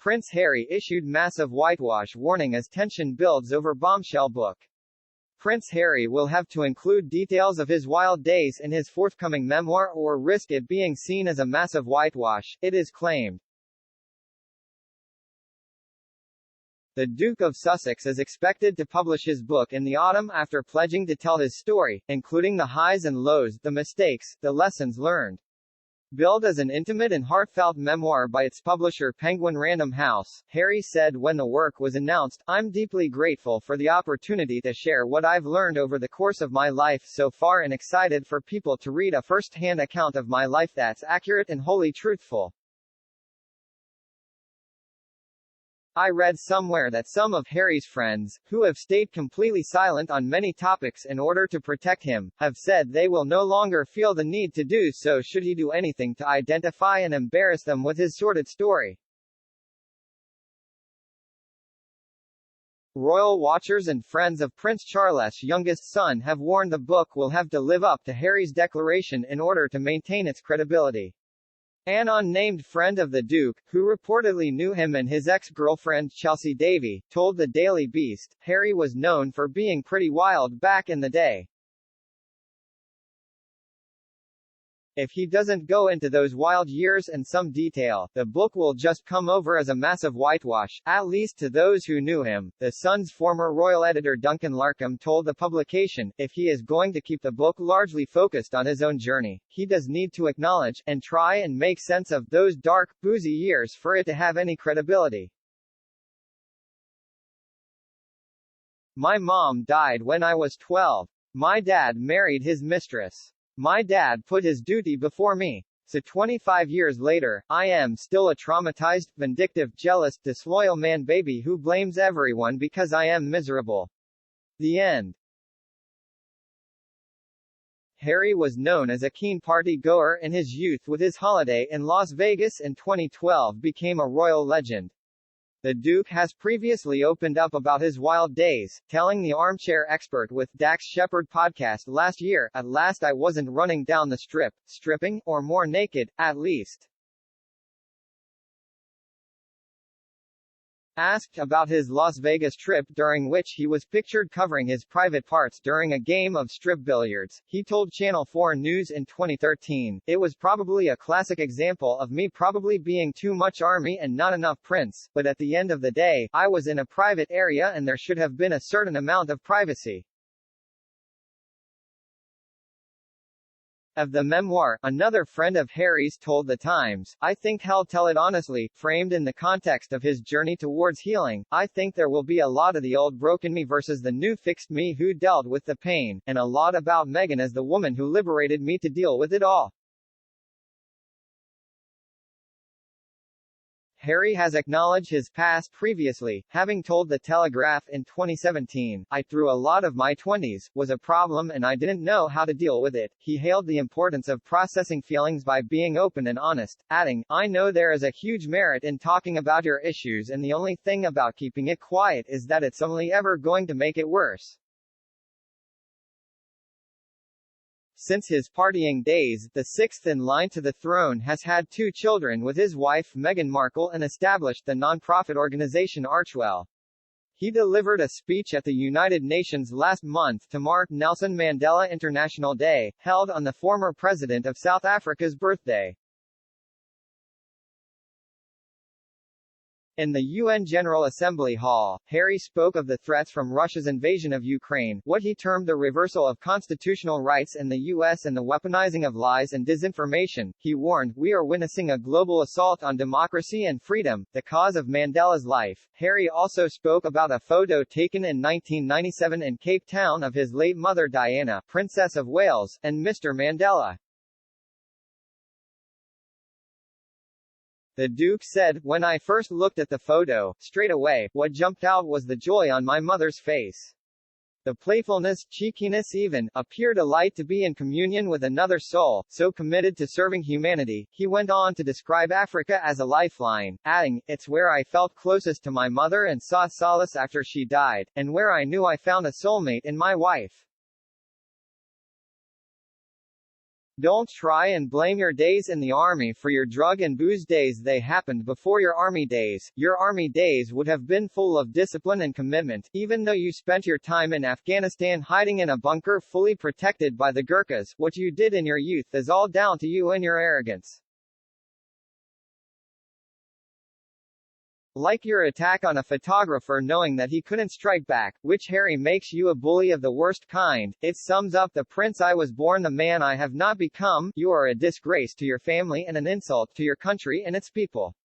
Prince Harry issued massive whitewash warning as tension builds over Bombshell book. Prince Harry will have to include details of his wild days in his forthcoming memoir or risk it being seen as a massive whitewash, it is claimed. The Duke of Sussex is expected to publish his book in the autumn after pledging to tell his story, including the highs and lows, the mistakes, the lessons learned. Billed as an intimate and heartfelt memoir by its publisher Penguin Random House, Harry said when the work was announced, "I'm deeply grateful for the opportunity to share what I've learned over the course of my life so far and excited for people to read a first-hand account of my life that's accurate and wholly truthful. I read somewhere that some of Harry's friends, who have stayed completely silent on many topics in order to protect him, have said they will no longer feel the need to do so should he do anything to identify and embarrass them with his sordid story." Royal watchers and friends of Prince Charles's youngest son have warned the book will have to live up to Harry's declaration in order to maintain its credibility. An unnamed friend of the Duke, who reportedly knew him and his ex-girlfriend Chelsea Davy, told the Daily Beast, "Harry was known for being pretty wild back in the day. If he doesn't go into those wild years in some detail, the book will just come over as a massive whitewash, at least to those who knew him." The Sun's former royal editor Duncan Larkham told the publication, "If he is going to keep the book largely focused on his own journey, he does need to acknowledge, and try and make sense of, those dark, boozy years for it to have any credibility. My mom died when I was 12. My dad married his mistress. My dad put his duty before me. So 25 years later, I am still a traumatized, vindictive, jealous, disloyal man-baby who blames everyone because I am miserable." The end. Harry was known as a keen party-goer in his youth, with his holiday in Las Vegas in 2012 became a royal legend. The Duke has previously opened up about his wild days, telling the Armchair Expert with Dax Shepard podcast last year, "At last I wasn't running down the strip, stripping, or more naked, at least." Asked about his Las Vegas trip during which he was pictured covering his private parts during a game of strip billiards, he told Channel 4 News in 2013, "It was probably a classic example of me probably being too much army and not enough prince, but at the end of the day, I was in a private area and there should have been a certain amount of privacy." Of the memoir, another friend of Harry's told The Times, "I think he'll tell it honestly, framed in the context of his journey towards healing. I think there will be a lot of the old broken me versus the new fixed me who dealt with the pain, and a lot about Meghan as the woman who liberated me to deal with it all." Harry has acknowledged his past previously, having told The Telegraph in 2017, "I through a lot of my 20s, was a problem and I didn't know how to deal with it." He hailed the importance of processing feelings by being open and honest, adding, "I know there is a huge merit in talking about your issues and the only thing about keeping it quiet is that it's only ever going to make it worse." Since his partying days, the sixth in line to the throne has had 2 children with his wife Meghan Markle and established the non-profit organization Archewell. He delivered a speech at the United Nations last month to mark Nelson Mandela International Day, held on the former president of South Africa's birthday. In the UN General Assembly Hall, Harry spoke of the threats from Russia's invasion of Ukraine, what he termed the reversal of constitutional rights in the US and the weaponizing of lies and disinformation. He warned, "We are witnessing a global assault on democracy and freedom, the cause of Mandela's life." Harry also spoke about a photo taken in 1997 in Cape Town of his late mother Diana, Princess of Wales, and Mr. Mandela. The Duke said, "When I first looked at the photo, straight away, what jumped out was the joy on my mother's face. The playfulness, cheekiness even, appeared a light to be in communion with another soul, so committed to serving humanity." He went on to describe Africa as a lifeline, adding, "It's where I felt closest to my mother and saw solace after she died, and where I knew I found a soulmate in my wife." Don't try and blame your days in the army for your drug and booze days. They happened before your army days. Your army days would have been full of discipline and commitment, even though you spent your time in Afghanistan hiding in a bunker fully protected by the Gurkhas. What you did in your youth is all down to you and your arrogance. Like your attack on a photographer knowing that he couldn't strike back, which Harry makes you a bully of the worst kind. It sums up the prince I was born, the man I have not become. You are a disgrace to your family and an insult to your country and its people.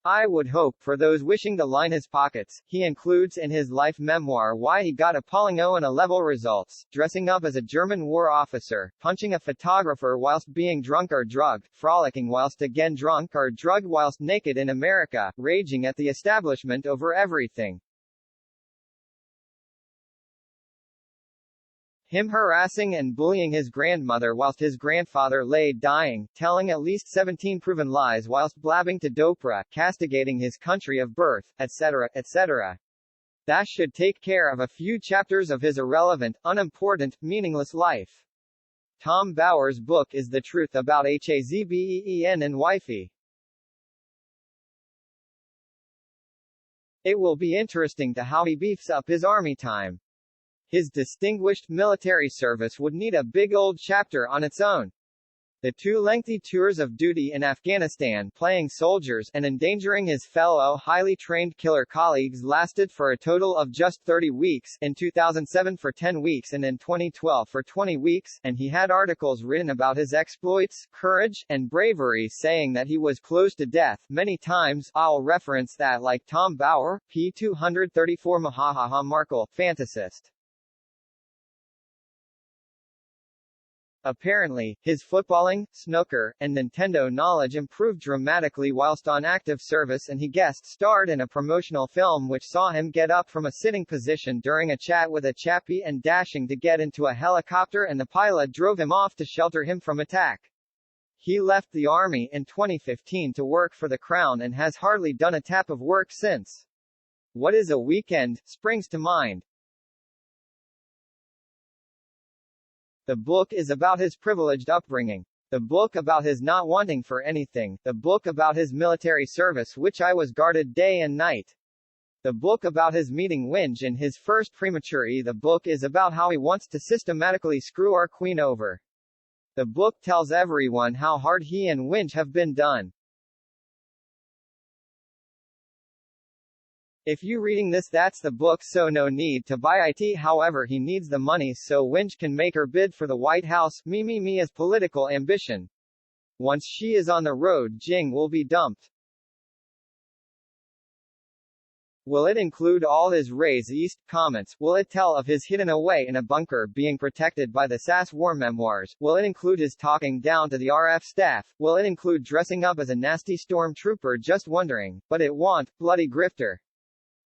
I would hope, for those wishing to line his pockets, he includes in his life memoir why he got appalling 0-11 results, dressing up as a German war officer, punching a photographer whilst being drunk or drugged, frolicking whilst again drunk or drugged whilst naked in America, raging at the establishment over everything. Him harassing and bullying his grandmother whilst his grandfather lay dying, telling at least 17 proven lies whilst blabbing to Dopra, castigating his country of birth, etc., etc. That should take care of a few chapters of his irrelevant, unimportant, meaningless life. Tom Bauer's book is the truth about Hazbeen and wifey. It will be interesting to how he beefs up his army time. His distinguished military service would need a big old chapter on its own. The 2 lengthy tours of duty in Afghanistan, playing soldiers and endangering his fellow highly trained killer colleagues, lasted for a total of just 30 weeks, in 2007 for 10 weeks and in 2012 for 20 weeks, and he had articles written about his exploits, courage, and bravery saying that he was close to death many times. I'll reference that like Tom Bauer, p. 234 Mahahaha Markle, fantasist. Apparently, his footballing, snooker, and Nintendo knowledge improved dramatically whilst on active service, and he guest-starred in a promotional film which saw him get up from a sitting position during a chat with a chappie and dashing to get into a helicopter, and the pilot drove him off to shelter him from attack. He left the army in 2015 to work for the Crown and has hardly done a tap of work since. What is a weekend, springs to mind. The book is about his privileged upbringing. The book about his not wanting for anything. The book about his military service which I was guarded day and night. The book about his meeting Winge in his first premature E. The book is about how he wants to systematically screw our queen over. The book tells everyone how hard he and Winge have been done. If you reading this, that's the book, so no need to buy it. However, he needs the money so Winge can make her bid for the White House. Me as political ambition. Once she is on the road, Jing will be dumped. Will it include all his Rays East comments? Will it tell of his hidden away in a bunker being protected by the SAS war memoirs? Will it include his talking down to the RF staff? Will it include dressing up as a nasty stormtrooper? Just wondering, but it won't, bloody grifter.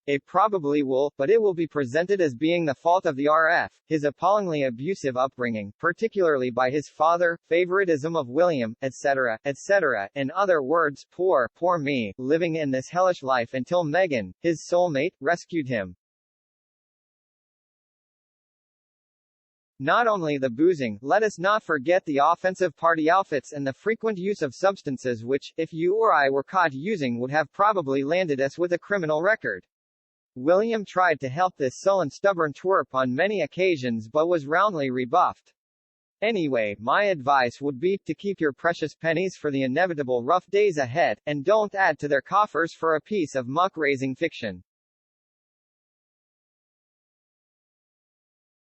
It probably will, but it will be presented as being the fault of the RF, his appallingly abusive upbringing, particularly by his father, favoritism of William, etc., etc. In other words, poor me, living in this hellish life until Meghan, his soulmate, rescued him. Not only the boozing, let us not forget the offensive party outfits and the frequent use of substances which, if you or I were caught using, would have probably landed us with a criminal record. William tried to help this sullen stubborn twerp on many occasions but was roundly rebuffed. Anyway, my advice would be to keep your precious pennies for the inevitable rough days ahead, and don't add to their coffers for a piece of muck-raising fiction.